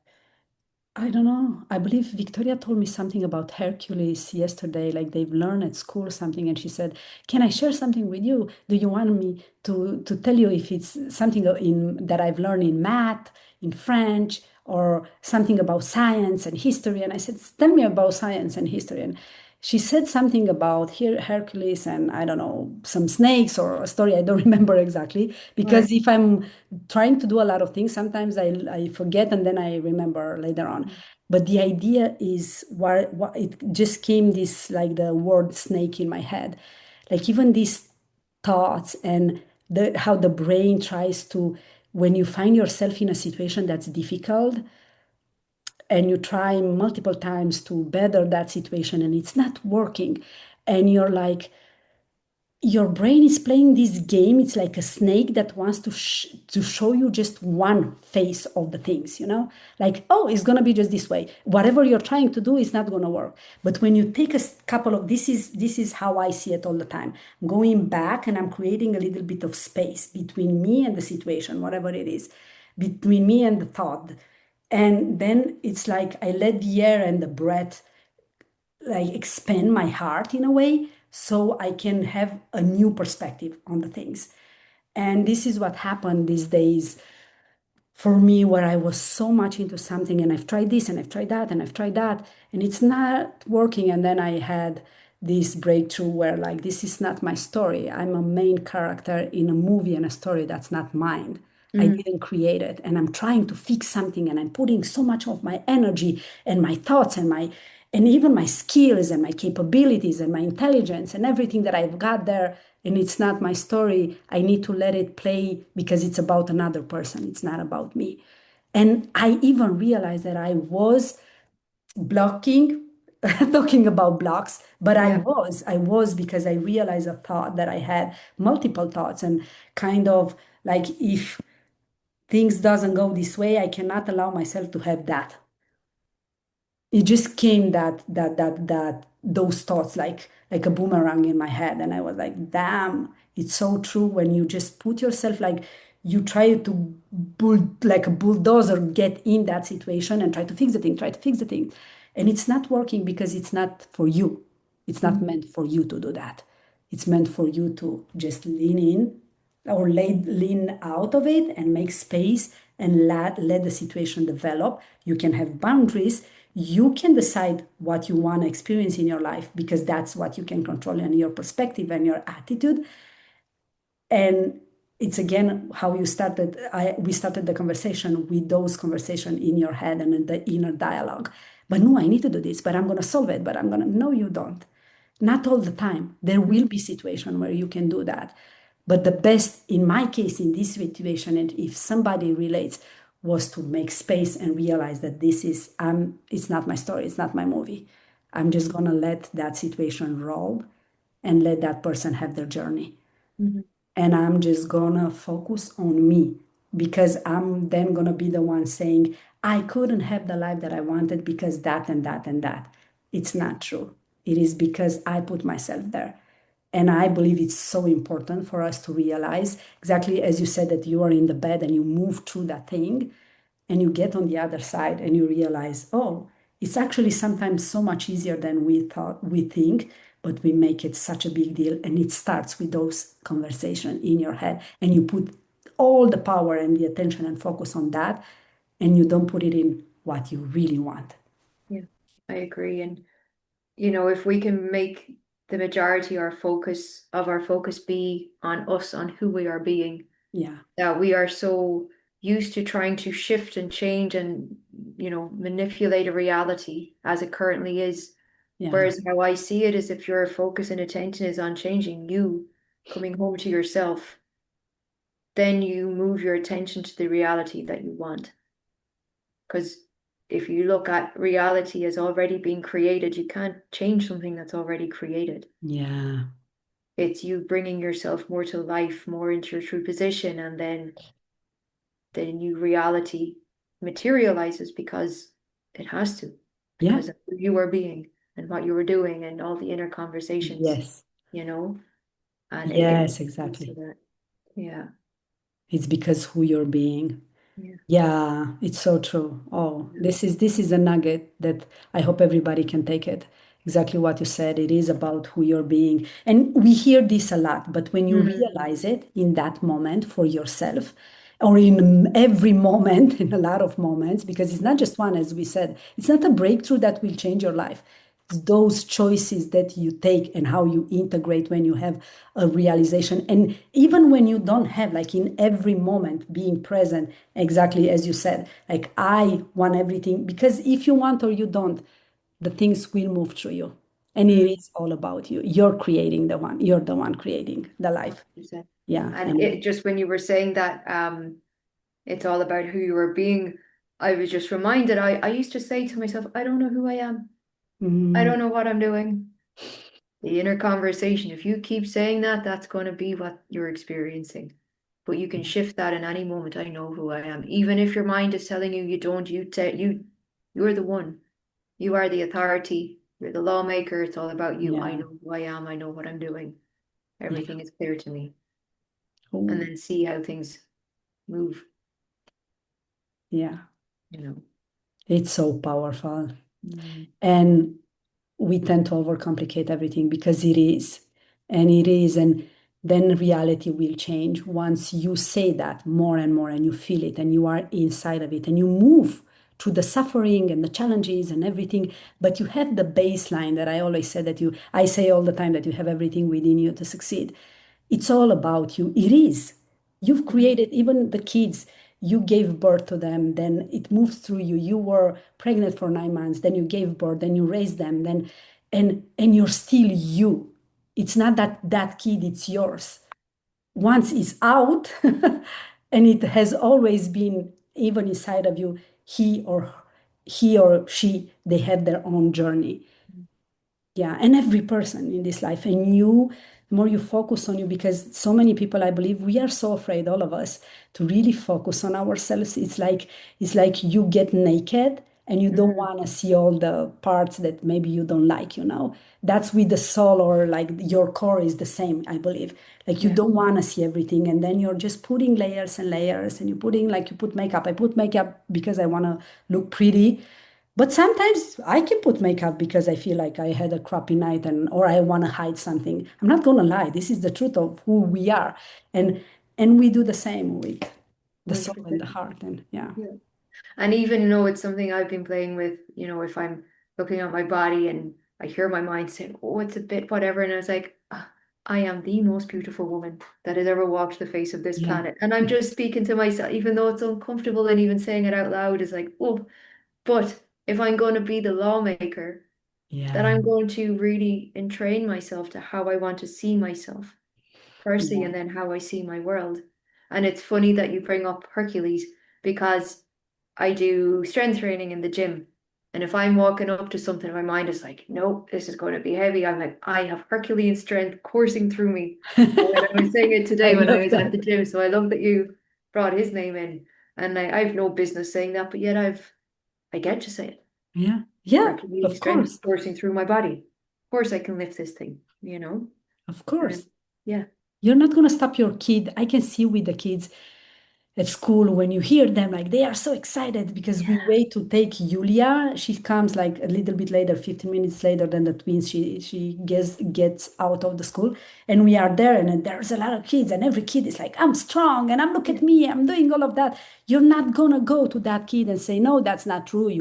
I don't know. I believe Victoria told me something about Hercules yesterday, like they've learned at school something, and she said, "Can I share something with you? Do you want me to tell you if it's something in that I've learned in math, in French, or something about science and history?" And I said, "Tell me about science and history." And she said something about here Hercules and I don't know, some snakes or a story I don't remember exactly because Right. if I'm trying to do a lot of things, sometimes I forget and then I remember later on. But the idea is what it just came this like the word snake in my head. Like even these thoughts and how the brain tries to, when you find yourself in a situation that's difficult and you try multiple times to better that situation and it's not working, and you're like, your brain is playing this game. It's like a snake that wants to show you just one face of the things, like, oh, it's going to be just this way. Whatever you're trying to do is not going to work. But when you take a couple of, this is how I see it all the time. I'm going back and I'm creating a little bit of space between me and the situation, whatever it is, between me and the thought. And then it's like I let the air and the breath like expand my heart in a way so I can have a new perspective on the things. And this is what happened these days for me, where I was so much into something and I've tried this and I've tried that and I've tried that and it's not working. And then I had this breakthrough where, like, this is not my story. I'm a main character in a movie and a story that's not mine. I Mm. didn't create it. And I'm trying to fix something and I'm putting so much of my energy and my thoughts and my and even my skills and my capabilities and my intelligence and everything that I've got there, and it's not my story, I need to let it play because it's about another person. It's not about me. And I even realized that I was blocking, talking about blocks, but Yeah. I was because I realized a thought that I had, multiple thoughts, and kind of like if things doesn't go this way, I cannot allow myself to have that. It just came that those thoughts like a boomerang in my head, and I was like, damn, it's so true. When you just put yourself like, you try to like a bulldozer get in that situation and try to fix the thing, try to fix the thing, and it's not working because it's not for you. It's not Mhm. meant for you to do that. It's meant for you to just lean in or lean out of it and make space and let the situation develop. You can have boundaries. You can decide what you want to experience in your life because that's what you can control, and your perspective and your attitude. And it's again how you started. We started the conversation with those conversation in your head and in the inner dialogue. But no, I need to do this, but I'm going to solve it. But I'm going to, no, you don't. Not all the time. There will be situation where you can do that. But the best, in my case, in this situation, and if somebody relates, was to make space and realize that this is, it's not my story, it's not my movie. I'm just gonna let that situation roll and let that person have their journey. Mhm. And I'm just gonna focus on me because I'm then gonna be the one saying, I couldn't have the life that I wanted because that and that and that. It's not true. It is because I put myself there. And I believe it's so important for us to realize, exactly as you said, that you are in the bed and you move through that thing and you get on the other side and you realize, oh, it's actually sometimes so much easier than we think, but we make it such a big deal. And it starts with those conversation in your head, and you put all the power and the attention and focus on that, and you don't put it in what you really want. Yeah, I agree. And if we can make the majority our focus be on us, on who we are being, Yeah, that we are so used to trying to shift and change and, manipulate a reality as it currently is. yeah, Whereas how I see it is if your focus and attention is on changing you, coming home to yourself, then you move your attention to the reality that you want. Because if you look at reality as already being created, you can't change something that's already created. yeah, It's you bringing yourself more to life, more into your true position, and then the new reality materializes because it has to, yeah, because of who you are being and what you were doing and all the inner conversations, yes, you know, and it yes, leads to exactly. that. Yeah, It's because who you're being. yeah, Yeah, it's so true. Oh, yeah. this is a nugget that I hope everybody can take it. Exactly what you said. It is about who you're being. And we hear this a lot, but when you Mhm. realize it in that moment for yourself, or in every moment, in a lot of moments, because it's not just one, as we said, it's not a breakthrough that will change your life. It's those choices that you take and how you integrate when you have a realization. And even when you don't have, like in every moment, being present, exactly as you said, like I want everything, because if you want or you don't, the things will move through you. And it Mm, is all about you. You're creating the one, you're the one creating the life. 100%. Yeah. And And it just when you were saying that, it's all about who you are being, I was just reminded, I used to say to myself, I don't know who I am. I mm, don't know what I'm doing. The inner conversation, if you keep saying that, that's going to be what you're experiencing. But you can shift that in any moment. I know who I am. Even if your mind is telling you you don't, you're the one. You are the authority. You're the lawmaker. It's all about you. I yeah. know who I am. I know what I'm doing. Yeah. Everything is clear to me. And Oh, then see how things move, yeah. you know. It's so powerful. Mm. And we tend to overcomplicate everything because it is. And it is. And then reality will change once you say that more and more and you feel it and you are inside of it and you move through the suffering and the challenges and everything. But you have the baseline that I always say that I say all the time that you have everything within you to succeed. It's all about you. It is. You've Mhm. created even the kids. you gave birth to them, then it moves through you. You were pregnant for 9 months, then you gave birth, then you raised them, then and you're still you. It's not that that kid, it's yours. Once it's out, and it has always been even inside of you, he or she, they have their own journey. Yeah, and every person in this life, and you, the more you focus on you, because so many people, I believe, we are so afraid, all of us, to really focus on ourselves. It's like you get naked and you don't Mhm. want to see all the parts that maybe you don't like, That's with the soul, or like your core is the same, I believe. Like you Yeah. don't want to see everything, and then you're just putting layers and layers, and you're putting, like, you put makeup. I put makeup because I want to look pretty, but sometimes I can put makeup because I feel like I had a crappy night, and or I want to hide something. I'm not gonna lie. This is the truth of who we are. And and we do the same with the soul and the 100%. heart. And yeah. Yeah. And even though it's something I've been playing with, if I'm looking at my body and I hear my mind saying, oh, it's a bit whatever. And I was like, "Ah, I am the most beautiful woman that has ever walked the face of this Yeah. planet." And I'm just speaking to myself, even though it's uncomfortable, and even saying it out loud is like, oh, but if I'm going to be the lawmaker, then Yeah. I'm going to really entrain myself to how I want to see myself, firstly, Yeah. and then how I see my world. And it's funny that you bring up Hercules, because I do strength training in the gym. And if I'm walking up to something, my mind is like, nope, this is going to be heavy. I'm like, I have Herculean strength coursing through me. And when I was saying it I today when I love was at that. the gym, so I love that you brought his name in. And I have no business saying that, but yet I get to say it. Yeah. Yeah. Herculean Of strength course. coursing through my body. Of course I can lift this thing. Of And course. yeah, You're not gonna stop your kid. I can see with the kids at school, when you hear them, like, they are so excited because we yeah, wait to take Yulia. She comes like a little bit later, 15 minutes later than the twins. She gets out of the school, and we are there, and then there's a lot of kids, and every kid is like, I'm strong, and I'm, look yeah, at me, I'm doing all of that. You're not gonna go to that kid and say, no, that's not true. yeah,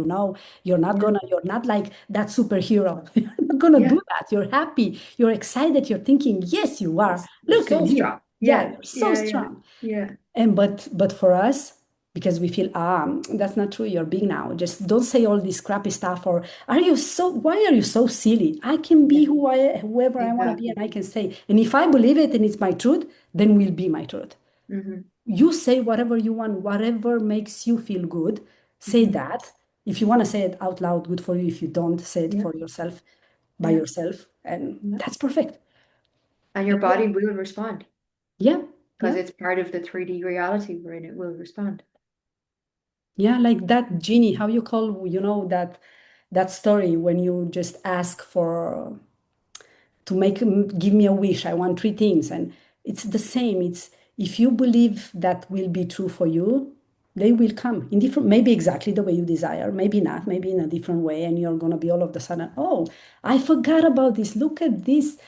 You're not like that superhero. You're not gonna yeah. do that. You're happy, you're excited, you're thinking, yes, you are. Yes, you're Look so at you. strong. Yeah, Yeah, you're so yeah, yeah, strong. yeah, And but for us, because we feel, that's not true, you're big now. Just don't say all this crappy stuff. Or why are you so silly? I can yeah, be whoever I want to be, and exactly. I can say. And if I believe it and it's my truth, then will be my truth. Hmm. You say whatever you want, whatever makes you feel good. Say Hmm. that. If you want to say it out loud, good for you. If you don't, say it Yeah, for yourself, by yeah, yourself, and yeah. that's perfect. And your And yeah, body will respond yeah, because yeah. it's part of the 3D reality we're in. It will respond. Yeah, like that genie, how you call, that story when you just ask for to give me a wish. I want three things, and it's the same. It's if you believe that will be true for you, they will come in different, maybe exactly the way you desire, maybe not, maybe in a different way, and you're gonna be all of a sudden, oh, I forgot about this. Look at this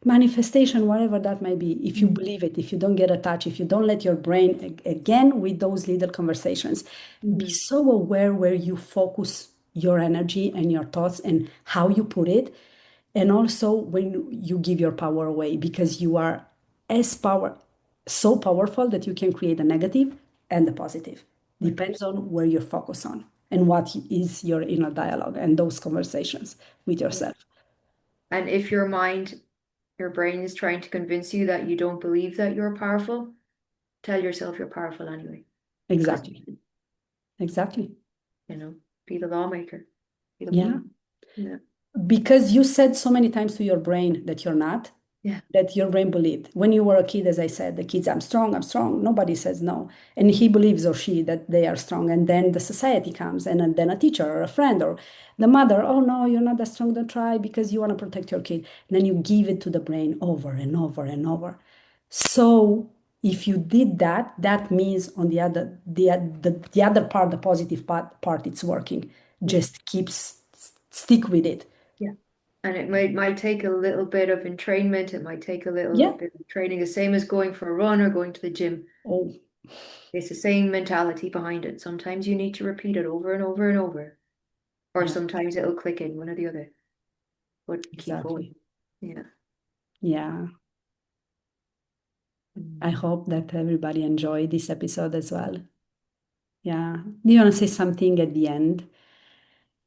manifestation, whatever that may be. If you Mhm. believe it, if you don't get attached, if you don't let your brain, again, with those little conversations, be Mhm. so aware where you focus your energy and your thoughts and how you put it, and also when you give your power away, because you are as power so powerful that you can create the negative and the positive. Depends 100%. on where you're focused on and what is your inner dialogue and those conversations with Yeah. yourself. And if your brain is trying to convince you that you don't believe that you're powerful, tell yourself you're powerful anyway. Because, Exactly. Exactly. you know, be the lawmaker, be the Yeah. woman. Yeah. Because you said so many times to your brain that you're not, Yeah. that your brain believed. When you were a kid, as I said, the kids, I'm strong, I'm strong. Nobody says no. And he believes, or she, that they are strong. And then the society comes, and then a teacher or a friend or the mother, oh no, you're not that strong, don't try, because you want to protect your kid. And then you give it to the brain over and over and over. So if you did that, that means on the other part, the positive part, it's working. Yeah. Just stick with it. Yeah. And it might take a little bit of entrainment. It might take a little Yeah. bit of training, the same as going for a run or going to the gym. Oh, It's the same mentality behind it. Sometimes you need to repeat it over and over and over, or yeah, sometimes it'll click in one or the other. But keep going. exactly. Yeah. Yeah. I Mm. hope that everybody enjoyed this episode as well. Yeah. Do you want to say something at the end?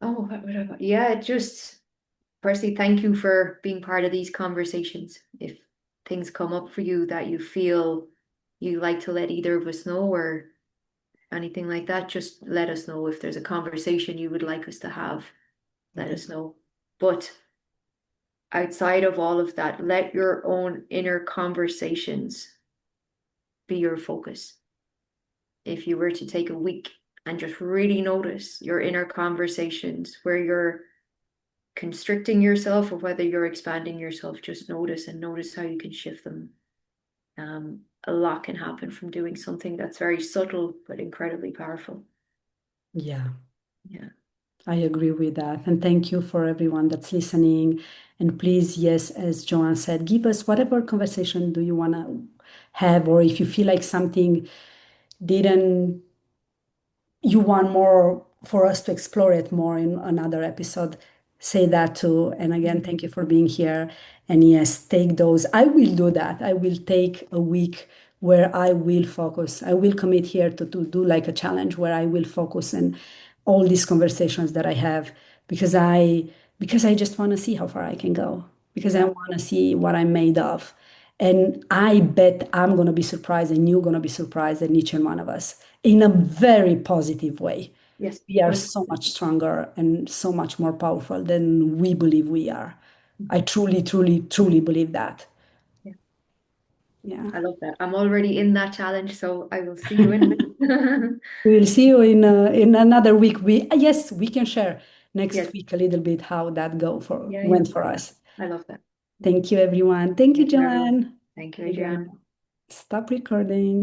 Oh, yeah, just firstly, thank you for being part of these conversations. If things come up for you that you feel you like to let either of us know or anything like that, just let us know. If there's a conversation you would like us to have, let Yeah. us know. But outside of all of that, let your own inner conversations be your focus. If you were to take a week and just really notice your inner conversations where you're constricting yourself or whether you're expanding yourself, just notice and notice how you can shift them. A lot can happen from doing something that's very subtle but incredibly powerful. Yeah. Yeah. I agree with that. And thank you for everyone that's listening. And please, yes, as Joanne said, give us whatever conversation do you want to have, or if you feel like something didn't, you want more for us to explore it more in another episode, say that too. And again, Mhm. thank you for being here. And yes, take those. I will do that. I will take a week where I will focus. I will commit here to do like a challenge where I will focus on all these conversations that I have because I just want to see how far I can go, because I Yeah. want to see what I'm made of. And I bet I'm going to be surprised and you're going to be surprised at each and one of us in a very positive way. Yes. We are so 100%. much stronger and so much more powerful than we believe we are. I truly, truly, truly believe that. Yeah. Yeah. I love that. I'm already in that challenge, so I will see you in a bit. We will see you in another week. Yes, we can share Yes. next week a little bit how that go for Yeah, yeah. went for us. I love that. Thank you, everyone. Thank you, Thank you, everyone. Joanne. Thank you, I'm gonna Adriana. stop recording.